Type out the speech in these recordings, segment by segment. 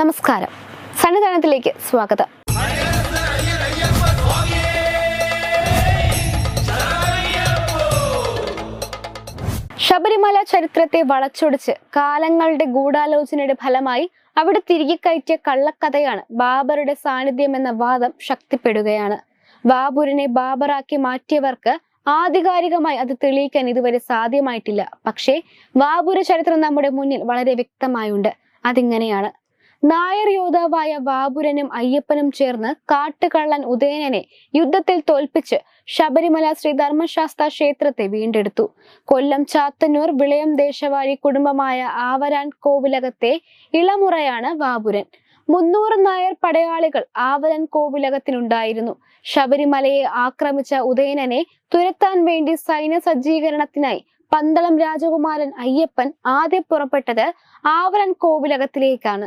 നമസ്കാരം, സന്നിധാനത്തിലേക്ക് സ്വാഗതം. ശബരിമല ചരിത്രത്തെ വളച്ചൊടിച്ച് കാലങ്ങളുടെ ഗൂഢാലോചനയുടെ ഫലമായി അവിടെ തിരികെ കയറ്റിയ കള്ളക്കഥയാണ് ബാബറുടെ സാന്നിധ്യം എന്ന വാദം ശക്തിപ്പെടുകയാണ്. ബാബുരിനെ ബാബറാക്കി മാറ്റിയവർക്ക് ആധികാരികമായി അത് തെളിയിക്കാൻ ഇതുവരെ സാധ്യമായിട്ടില്ല. പക്ഷേ ബാബുര ചരിത്രം നമ്മുടെ മുന്നിൽ വളരെ വ്യക്തമായുണ്ട്. അതിങ്ങനെയാണ്: നായർ യോദ്ധാവായ ബാബുരനും അയ്യപ്പനും ചേർന്ന് കാട്ടുകള്ളൻ ഉദയനനെ യുദ്ധത്തിൽ തോൽപ്പിച്ച് ശബരിമല ശ്രീ ധർമ്മശാസ്ത്ര ക്ഷേത്രത്തെ വീണ്ടെടുത്തു. കൊല്ലം ചാത്തന്നൂർ വിളയം ദേശവാഴി കുടുംബമായ ആവരാൻ കോവിലകത്തെ ഇളമുറയാണ് ബാബുരൻ. 300 നായർ പടയാളികൾ ആവരാൻ കോവിലകത്തിനുണ്ടായിരുന്നു. ശബരിമലയെ ആക്രമിച്ച ഉദയനനെ തുരത്താൻ വേണ്ടി സൈന്യ സജ്ജീകരണത്തിനായി പന്തളം രാജകുമാരൻ അയ്യപ്പൻ ആദ്യം പുറപ്പെട്ടത് ആവരാൻ കോവിലകത്തിലേക്കാണ്.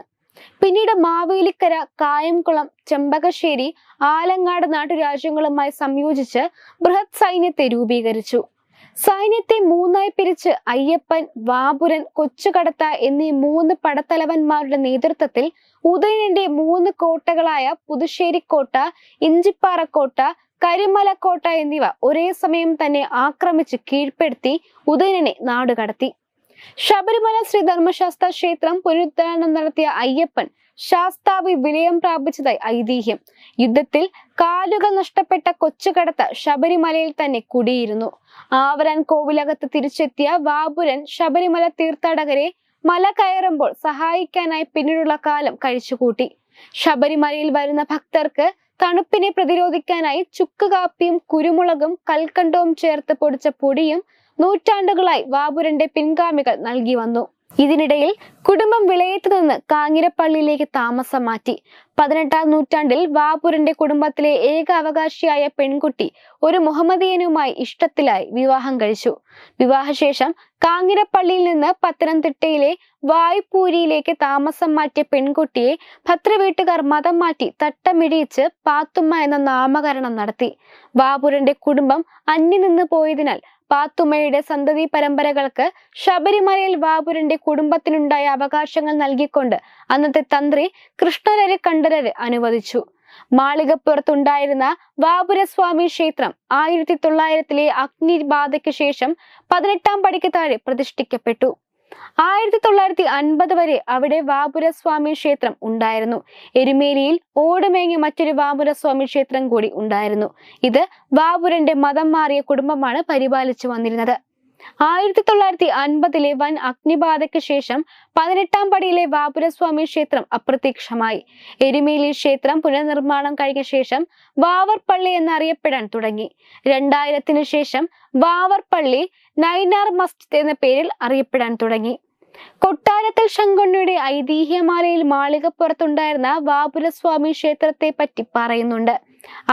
പിന്നീട് മാവേലിക്കര, കായംകുളം, ചെമ്പകശ്ശേരി, ആലങ്ങാട് നാട്ടുരാജ്യങ്ങളുമായി സംയോജിച്ച് ബൃഹത് സൈന്യത്തെ രൂപീകരിച്ചു. സൈന്യത്തെ 3ആയി പിരിച്ച് അയ്യപ്പൻ, ബാബുരൻ, കൊച്ചുകടത്ത എന്നീ 3 പടത്തലവന്മാരുടെ നേതൃത്വത്തിൽ ഉദയനന്റെ 3 കോട്ടകളായ പുതുശ്ശേരിക്കോട്ട, ഇഞ്ചിപ്പാറക്കോട്ട, കരിമലക്കോട്ട എന്നിവ ഒരേ സമയം തന്നെ ആക്രമിച്ച് കീഴ്പ്പെടുത്തി ഉദയനനെ നാടുകടത്തി. ശബരിമല ശ്രീ ധർമ്മശാസ്ത്ര ക്ഷേത്രം പുനരുദ്ധാരണം നടത്തിയ അയ്യപ്പൻ ശാസ്താവി വിലയം പ്രാപിച്ചതായി ഐതിഹ്യം. യുദ്ധത്തിൽ കാലുകൾ നഷ്ടപ്പെട്ട കൊച്ചുകടത്ത ശബരിമലയിൽ തന്നെ കുടിയിരുന്നു. ആവരാൻ കോവിലകത്ത് തിരിച്ചെത്തിയ ബാബുരൻ ശബരിമല തീർത്ഥാടകരെ മല കയറുമ്പോൾ സഹായിക്കാനായി പിന്നീടുള്ള കാലം കഴിച്ചുകൂട്ടി. ശബരിമലയിൽ വരുന്ന ഭക്തർക്ക് തണുപ്പിനെ പ്രതിരോധിക്കാനായി ചുക്ക് കാപ്പിയും കുരുമുളകും കൽക്കണ്ടവും ചേർത്ത് പൊടിച്ച പൊടിയും നൂറ്റാണ്ടുകളായി ബാബുരന്റെ പിൻഗാമികൾ നൽകി വന്നു. ഇതിനിടയിൽ കുടുംബം വിളയത്ത് നിന്ന് കാഞ്ഞിരപ്പള്ളിയിലേക്ക് താമസം മാറ്റി. 18ാം നൂറ്റാണ്ടിൽ ബാബുരന്റെ കുടുംബത്തിലെ ഏക അവകാശിയായ പെൺകുട്ടി ഒരു മുഹമ്മദിയനുമായി ഇഷ്ടത്തിലായി വിവാഹം കഴിച്ചു. വിവാഹശേഷം കാഞ്ഞിരപ്പള്ളിയിൽ നിന്ന് പത്തനംതിട്ടയിലെ വായ്പൂരിയിലേക്ക് താമസം മാറ്റിയ പെൺകുട്ടിയെ ഭദ്രവീട്ടുകാർ മതം മാറ്റി തട്ടമിടിയിച്ച് പാത്തുമ്മ എന്ന നാമകരണം നടത്തി. ബാബുരന്റെ കുടുംബം അന്യം നിന്ന് പോയതിനാൽ പാത്തുമ്മയുടെ സന്തതി പരമ്പരകൾക്ക് ശബരിമലയിൽ ബാബുരന്റെ കുടുംബത്തിനുണ്ടായ അവകാശങ്ങൾ നൽകിക്കൊണ്ട് അന്നത്തെ തന്ത്രി കൃഷ്ണരര് കണ്ഠരര് അനുവദിച്ചു. മാളികപ്പുറത്തുണ്ടായിരുന്ന ബാബുരസ്വാമി ക്ഷേത്രം 1900-ലെ അഗ്നിബാധയ്ക്ക് ശേഷം 18ാം പടിക്ക് താഴെ പ്രതിഷ്ഠിക്കപ്പെട്ടു. 1950 വരെ അവിടെ ബാബുരസ്വാമി ക്ഷേത്രം ഉണ്ടായിരുന്നു. എരുമേലിയിൽ ഓടുമേങ്ങിയ മറ്റൊരു ബാബുരസ്വാമി ക്ഷേത്രം കൂടി ഉണ്ടായിരുന്നു. ഇത് ബാബുരന്റെ മതം മാറിയ കുടുംബമാണ് പരിപാലിച്ചു വന്നിരുന്നത്. 1950-ലെ വൻ അഗ്നിബാധയ്ക്ക് ശേഷം 18ാം പടിയിലെ ബാബുരസ്വാമി ക്ഷേത്രം അപ്രത്യക്ഷമായി. എരുമേലി ക്ഷേത്രം പുനർനിർമ്മാണം കഴിഞ്ഞ ശേഷം വാവർപ്പള്ളി എന്നറിയപ്പെടാൻ തുടങ്ങി. 2000-ന് ശേഷം വാവർപ്പള്ളി നൈനാർ മസ്ജിദ് എന്ന പേരിൽ അറിയപ്പെടാൻ തുടങ്ങി. കൊട്ടാരത്തിൽ ശങ്കുണ്ണിയുടെ ഐതിഹ്യമാലയിൽ മാളികപ്പുറത്തുണ്ടായിരുന്ന ബാബുരസ്വാമി ക്ഷേത്രത്തെ പറ്റി പറയുന്നുണ്ട്.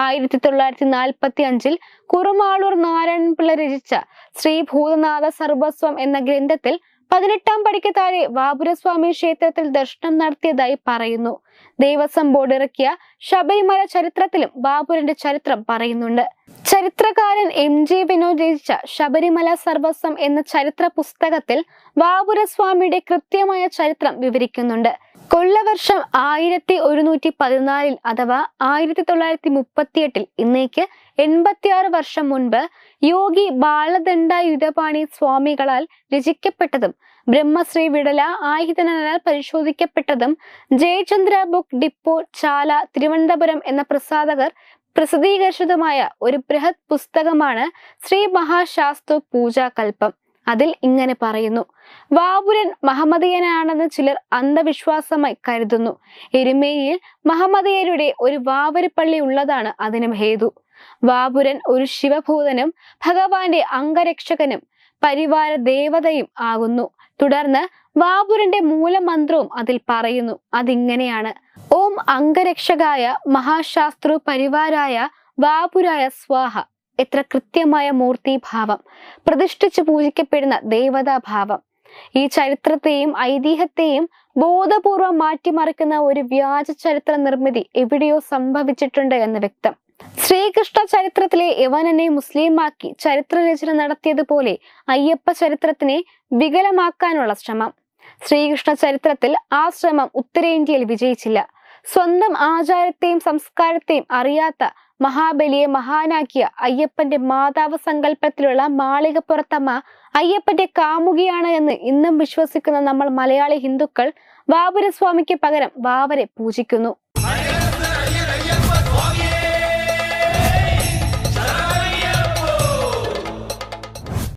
1945-ൽ കുറുമാളൂർ നാരായണൻപിള്ള രചിച്ച ശ്രീ ഭൂതനാഥ സർവസ്വം എന്ന ഗ്രന്ഥത്തിൽ 18ാം പടിക്ക് താഴെ ബാബുരസ്വാമി ക്ഷേത്രത്തിൽ ദർശനം നടത്തിയതായി പറയുന്നു. ദേവസ്വം ബോർഡ് ഇറക്കിയ ശബരിമല ചരിത്രത്തിലും ബാബുരന്റെ ചരിത്രം പറയുന്നുണ്ട്. ചരിത്രകാരൻ MG വിനോദ് രചിച്ച ശബരിമല സർവസ്വം എന്ന ചരിത്ര പുസ്തകത്തിൽ ബാബുരസ്വാമിയുടെ കൃത്യമായ ചരിത്രം വിവരിക്കുന്നുണ്ട്. കൊല്ലവർഷം 1114 അഥവാ 1938 ഇന്നേക്ക് 86 വർഷം മുൻപ് യോഗി ബാലദണ്ഡായുധപാണി സ്വാമികളാൽ രചിക്കപ്പെട്ടതും ബ്രഹ്മശ്രീ വിടല ആയുധനാൽ പരിശോധിക്കപ്പെട്ടതും ജയചന്ദ്ര ബുക്ക് ഡിപ്പോ ചാല തിരുവനന്തപുരം എന്ന പ്രസാധകർ പ്രസിദ്ധീകരിച്ചതുമായ ഒരു ബൃഹത് പുസ്തകമാണ് ശ്രീ മഹാശാസ്തു പൂജാകൽപ്പം. അതിൽ ഇങ്ങനെ പറയുന്നു: ബാബുരൻ മഹമ്മദീയനാണെന്ന് ചിലർ അന്ധവിശ്വാസമായി കരുതുന്നു. എരുമേലിയിൽ മഹമ്മദീയരുടെ ഒരു വാവരുപള്ളി ഉള്ളതാണ് അതിന് ഹേതു. ബാബുരൻ ഒരു ശിവഭൂതനും ഭഗവാന്റെ അംഗരക്ഷകനും പരിവാര ദേവതയും ആകുന്നു. തുടർന്ന് ബാബുരന്റെ മൂലമന്ത്രവും അതിൽ പറയുന്നു. അതിങ്ങനെയാണ്: ഓം അംഗരക്ഷകായ മഹാശാസ്ത്രു പരിവാരായ ബാബുരായ സ്വാഹ. എത്ര കൃത്യമായ മൂർത്തിഭാവം, പ്രതിഷ്ഠിച്ചു പൂജിക്കപ്പെടുന്ന ദേവതാഭാവം. ഈ ചരിത്രത്തെയും ഐതിഹ്യത്തെയും ബോധപൂർവം മാറ്റിമറിക്കുന്ന ഒരു വ്യാജ ചരിത്ര നിർമ്മിതി എവിടെയോ സംഭവിച്ചിട്ടുണ്ട് എന്ന് വ്യക്തം. ശ്രീകൃഷ്ണ ചരിത്രത്തിലെ യവനനെ മുസ്ലിമാക്കി ചരിത്രരചന നടത്തിയതുപോലെ അയ്യപ്പ ചരിത്രത്തിനെ വികലമാക്കാനുള്ള ശ്രമം. ശ്രീകൃഷ്ണ ചരിത്രത്തിൽ ആ ശ്രമം ഉത്തരേന്ത്യയിൽ വിജയിച്ചില്ല. സ്വന്തം ആചാരത്തെയും സംസ്കാരത്തെയും അറിയാത്ത മഹാബലിയെ മഹാനാക്കിയ അയ്യപ്പന്റെ മാതാവ് സങ്കല്പത്തിലുള്ള മാളികപ്പുറത്തമ്മ അയ്യപ്പന്റെ കാമുകിയാണ് എന്ന് ഇന്നും വിശ്വസിക്കുന്ന നമ്മൾ മലയാളി ഹിന്ദുക്കൾ വാവുരസ്വാമിക്ക് പകരം വാവരെ പൂജിക്കുന്നു.